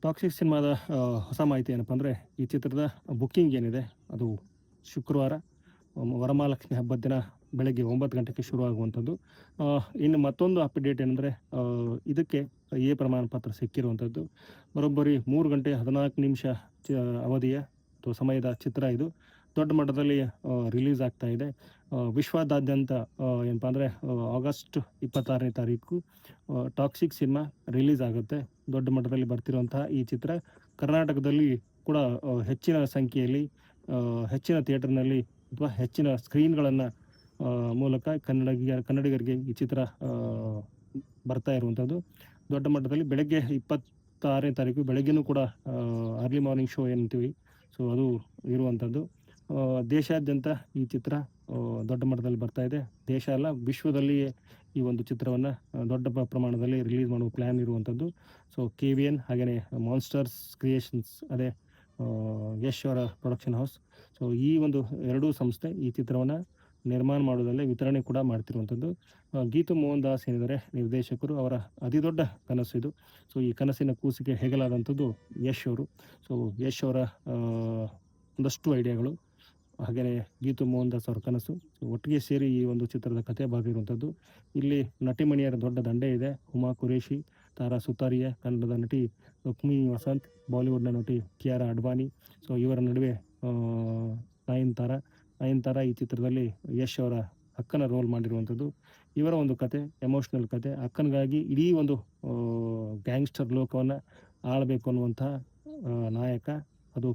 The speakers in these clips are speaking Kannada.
ಟಾಕ್ಸಿಕ್ ಸಿನಿಮಾದ ಹೊಸ ಮಾಹಿತಿ ಏನಪ್ಪ ಅಂದರೆ, ಈ ಚಿತ್ರದ ಬುಕ್ಕಿಂಗ್ ಏನಿದೆ ಅದು ಶುಕ್ರವಾರ ವರಮಹಾಲಕ್ಷ್ಮಿ ಹಬ್ಬದ ದಿನ ಬೆಳಗ್ಗೆ 9 ಗಂಟೆಗೆ ಶುರುವಾಗುವಂಥದ್ದು. ಇನ್ನು ಮತ್ತೊಂದು ಅಪ್ಡೇಟ್ ಏನಂದರೆ, ಇದಕ್ಕೆ ಎ ಪ್ರಮಾಣ ಪತ್ರ ಸಿಕ್ಕಿರುವಂಥದ್ದು. ಬರೋಬ್ಬರಿ 3 ಗಂಟೆ 14 ನಿಮಿಷ ಅವಧಿಯ ಅಥವಾ ಸಮಯದ ಚಿತ್ರ ಇದು. ದೊಡ್ಡ ಮಟ್ಟದಲ್ಲಿ ರಿಲೀಸ್ ಆಗ್ತಾ ಇದೆ. ವಿಶ್ವದಾದ್ಯಂತ ಏನಪ್ಪ ಅಂದರೆ, ಆಗಸ್ಟ್ 26ನೇ ತಾರೀಕು ಟಾಕ್ಸಿಕ್ ಸಿನಿಮಾ ರಿಲೀಸ್ ಆಗುತ್ತೆ. ದೊಡ್ಡ ಮಟ್ಟದಲ್ಲಿ ಬರ್ತಿರುವಂತಹ ಈ ಚಿತ್ರ ಕರ್ನಾಟಕದಲ್ಲಿ ಕೂಡ ಹೆಚ್ಚಿನ ಸಂಖ್ಯೆಯಲ್ಲಿ ಹೆಚ್ಚಿನ ಥಿಯೇಟರ್‌ನಲ್ಲಿ ಅಥವಾ ಹೆಚ್ಚಿನ ಸ್ಕ್ರೀನ್‌ಗಳನ್ನು ಮೂಲಕ ಕನ್ನಡಿಗರಿಗೆ ಈ ಚಿತ್ರ ಬರ್ತಾ ಇರುವಂಥದ್ದು. ದೊಡ್ಡ ಮಟ್ಟದಲ್ಲಿ ಬೆಳಗ್ಗೆ 26ನೇ ತಾರೀಕು ಬೆಳಗ್ಗೆನೂ ಕೂಡ ಅರ್ಲಿ ಮಾರ್ನಿಂಗ್ ಶೋ ಏನಂತೀವಿ, ಸೊ ಅದು ಇರುವಂಥದ್ದು. ದೇಶಾದ್ಯಂತ ಈ ಚಿತ್ರ ದೊಡ್ಡ ಮಟ್ಟದಲ್ಲಿ ಬರ್ತಾ ಇದೆ. ದೇಶ ಅಲ್ಲ, ವಿಶ್ವದಲ್ಲಿಯೇ ಈ ಒಂದು ಚಿತ್ರವನ್ನು ದೊಡ್ಡ ಪ್ರಮಾಣದಲ್ಲಿ ರಿಲೀಸ್ ಮಾಡುವ ಪ್ಲ್ಯಾನ್ ಇರುವಂಥದ್ದು. ಸೊ KVN ಹಾಗೆಯೇ ಮಾನ್ಸ್ಟರ್ಸ್ ಕ್ರಿಯೇಷನ್ಸ್, ಅದೇ ಯಶ್ ಅವರ ಪ್ರೊಡಕ್ಷನ್ ಹೌಸ್. ಸೊ ಈ ಒಂದು ಎರಡೂ ಸಂಸ್ಥೆ ಈ ಚಿತ್ರವನ್ನು ನಿರ್ಮಾಣ ಮಾಡೋದಲ್ಲೇ ವಿತರಣೆ ಕೂಡ ಮಾಡ್ತಿರುವಂಥದ್ದು. ಗೀತು ಮೋಹನ್ ದಾಸ್ ಏನಿದ್ದಾರೆ ನಿರ್ದೇಶಕರು, ಅವರ ಅತಿ ದೊಡ್ಡ ಕನಸು ಇದು. ಸೊ ಈ ಕನಸಿನ ಕೂಸಿಗೆ ಹೆಗಲಾದಂಥದ್ದು ಯಶ್ ಅವರು. ಸೊ ಯಶ್ ಅವರ ಒಂದಷ್ಟು ಐಡಿಯಾಗಳು, ಹಾಗೆಯೇ ಗೀತು ಮೋಹನ್ ದಾಸ್ ಅವರ ಕನಸು ಒಟ್ಟಿಗೆ ಸೇರಿ ಈ ಒಂದು ಚಿತ್ರದ ಕಥೆ ಬರೆದಿರುವಂಥದ್ದು. ಇಲ್ಲಿ ನಟಿಮಣಿಯರ ದೊಡ್ಡ ದಂಡೆ ಇದೆ. ಹುಮಾ ಕುರೇಶಿ, ತಾರಾ ಸುತಾರಿಯಾ, ಕನ್ನಡದ ನಟಿ ರುಕ್ಮಿಣಿ ವಸಂತ್, ಬಾಲಿವುಡ್‌ನ ನಟಿ ಕಿಯಾರಾ ಅಡ್ವಾಣಿ. ಸೊ ಇವರ ನಡುವೆ ನಯನತಾರಾ ಈ ಚಿತ್ರದಲ್ಲಿ ಯಶ್ ಅವರ ಅಕ್ಕನ ರೋಲ್ ಮಾಡಿರುವಂಥದ್ದು. ಇವರ ಒಂದು ಕತೆ ಎಮೋಷ್ನಲ್ ಕತೆ. ಅಕ್ಕನಿಗಾಗಿ ಇಡೀ ಒಂದು ಗ್ಯಾಂಗ್ಸ್ಟರ್ ಲೋಕವನ್ನು ಆಳಬೇಕು ಅನ್ನುವಂತಹ ನಾಯಕ, ಅದು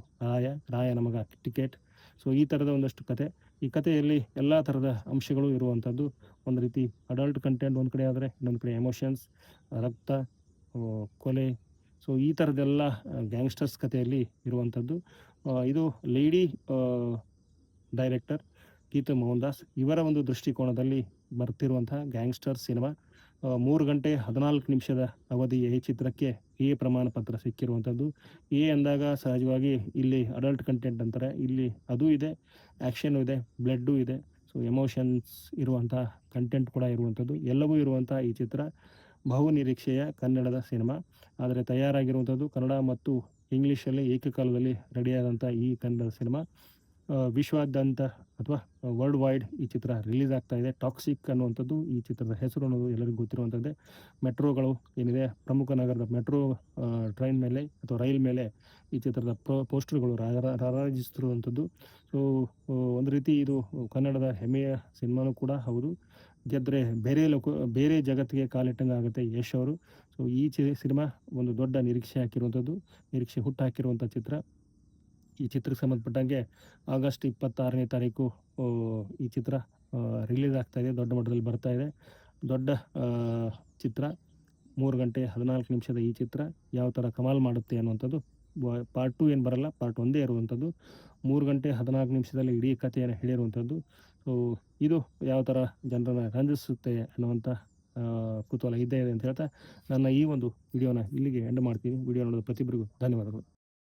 ರಾಯ ನಮಗ ಟಿಕೆಟ್. ಸೊ ಈ ಥರದ ಒಂದಷ್ಟು ಕತೆ. ಈ ಕಥೆಯಲ್ಲಿ ಎಲ್ಲ ಥರದ ಅಂಶಗಳು ಇರುವಂಥದ್ದು. ಒಂದು ರೀತಿ ಅಡಲ್ಟ್ ಕಂಟೆಂಟ್ ಒಂದು ಕಡೆ ಆದರೆ, ಇನ್ನೊಂದು ಕಡೆ ಎಮೋಷನ್ಸ್, ರಕ್ತ, ಕೊಲೆ. ಸೊ ಈ ಥರದ್ದೆಲ್ಲ ಗ್ಯಾಂಗ್ಸ್ಟರ್ಸ್ ಕಥೆಯಲ್ಲಿ ಇರುವಂಥದ್ದು. ಇದು ಲೇಡಿ ಡೈರೆಕ್ಟರ್ ಗೀತು ಮೋಹನ್ ದಾಸ್ ಇವರ ಒಂದು ದೃಷ್ಟಿಕೋನದಲ್ಲಿ ಬರ್ತಿರುವಂತಹ ಗ್ಯಾಂಗ್ಸ್ಟರ್ ಸಿನಿಮಾ. 3 ಗಂಟೆ 14 ನಿಮಿಷದ ಅವಧಿಯ ಈ ಚಿತ್ರಕ್ಕೆ ಎ ಪ್ರಮಾಣ ಪತ್ರ ಸಿಕ್ಕಿರುವಂಥದ್ದು. ಎ ಅಂದಾಗ ಸಹಜವಾಗಿ ಇಲ್ಲಿ ಅಡಲ್ಟ್ ಕಂಟೆಂಟ್ ಅಂತಾರೆ. ಇಲ್ಲಿ ಅದೂ ಇದೆ, ಆ್ಯಕ್ಷನು ಇದೆ, ಬ್ಲಡ್ಡು ಇದೆ. ಸೊ ಎಮೋಷನ್ಸ್ ಇರುವಂಥ ಕಂಟೆಂಟ್ ಕೂಡ ಇರುವಂಥದ್ದು. ಎಲ್ಲವೂ ಇರುವಂಥ ಈ ಚಿತ್ರ ಬಹು ನಿರೀಕ್ಷೆಯ ಕನ್ನಡದ ಸಿನಿಮಾ. ಆದರೆ ತಯಾರಾಗಿರುವಂಥದ್ದು ಕನ್ನಡ ಮತ್ತು ಇಂಗ್ಲೀಷಲ್ಲಿ ಏಕಕಾಲದಲ್ಲಿ ರೆಡಿಯಾದಂಥ ಈ ಕನ್ನಡದ ಸಿನಿಮಾ ವಿಶ್ವಾದ್ಯಂತ ಅಥವಾ ವರ್ಲ್ಡ್ ವೈಡ್ ಈ ಚಿತ್ರ ರಿಲೀಸ್ ಆಗ್ತಾ ಇದೆ. ಟಾಕ್ಸಿಕ್ ಅನ್ನುವಂಥದ್ದು ಈ ಚಿತ್ರದ ಹೆಸರು ಅನ್ನೋದು ಎಲ್ಲರಿಗೂ ಗೊತ್ತಿರುವಂಥದ್ದೇ. ಮೆಟ್ರೋಗಳು ಏನಿದೆ, ಪ್ರಮುಖ ನಗರದ ಮೆಟ್ರೋ ಟ್ರೈನ್ ಮೇಲೆ ಅಥವಾ ರೈಲ್ ಮೇಲೆ ಈ ಚಿತ್ರದ ಪೋಸ್ಟರ್ಗಳು ರಾರಾಜಿಸುತ್ತಿರುವಂಥದ್ದು. ಸೊ ಒಂದು ರೀತಿ ಇದು ಕನ್ನಡದ ಹೆಮ್ಮೆಯ ಸಿನಿಮಾನೂ ಕೂಡ ಹೌದು. ಗೆದ್ದರೆ ಬೇರೆ ಜಗತ್ತಿಗೆ ಕಾಲಿಟ್ಟಂಗೆ ಆಗುತ್ತೆ ಯಶ್ ಅವರು. ಸೊ ಈ ಸಿನಿಮಾ ಒಂದು ದೊಡ್ಡ ನಿರೀಕ್ಷೆ ಹುಟ್ಟಾಕಿರುವಂಥ ಚಿತ್ರ. ಈ ಚಿತ್ರಕ್ಕೆ ಸಂಬಂಧಪಟ್ಟಂಗೆ ಆಗಸ್ಟ್ 26ನೇ ತಾರೀಕು ಈ ಚಿತ್ರ ರಿಲೀಸ್ ಆಗ್ತಾ ಇದೆ. ದೊಡ್ಡ ಮಟ್ಟದಲ್ಲಿ ಬರ್ತಾ ಇದೆ. ದೊಡ್ಡ ಚಿತ್ರ 3 ಗಂಟೆ 14 ನಿಮಿಷದ ಈ ಚಿತ್ರ ಯಾವ ಥರ ಕಮಾಲ್ ಮಾಡುತ್ತೆ ಅನ್ನುವಂಥದ್ದು. ಪಾರ್ಟ್ 2 ಏನು ಬರಲ್ಲ, ಪಾರ್ಟ್ 1 ಇರುವಂಥದ್ದು. 3 ಗಂಟೆ 14 ನಿಮಿಷದಲ್ಲಿ ಇಡೀ ಕಥೆಯನ್ನು ಹೇಳಿರುವಂಥದ್ದು. ಸೊ ಇದು ಯಾವ ಥರ ಜನರನ್ನು ರಂಜಿಸುತ್ತೆ ಅನ್ನುವಂಥ ಕುತೂಹಲ ಇದ್ದೇ ಇದೆ ಅಂತ ಹೇಳ್ತಾ ನನ್ನ ಈ ಒಂದು ವಿಡಿಯೋನ ಇಲ್ಲಿಗೆ ಎಂಡ್ ಮಾಡ್ತೀನಿ. ವಿಡಿಯೋ ನೋಡೋದು ಪ್ರತಿಯೊಬ್ಬರಿಗೂ ಧನ್ಯವಾದಗಳು.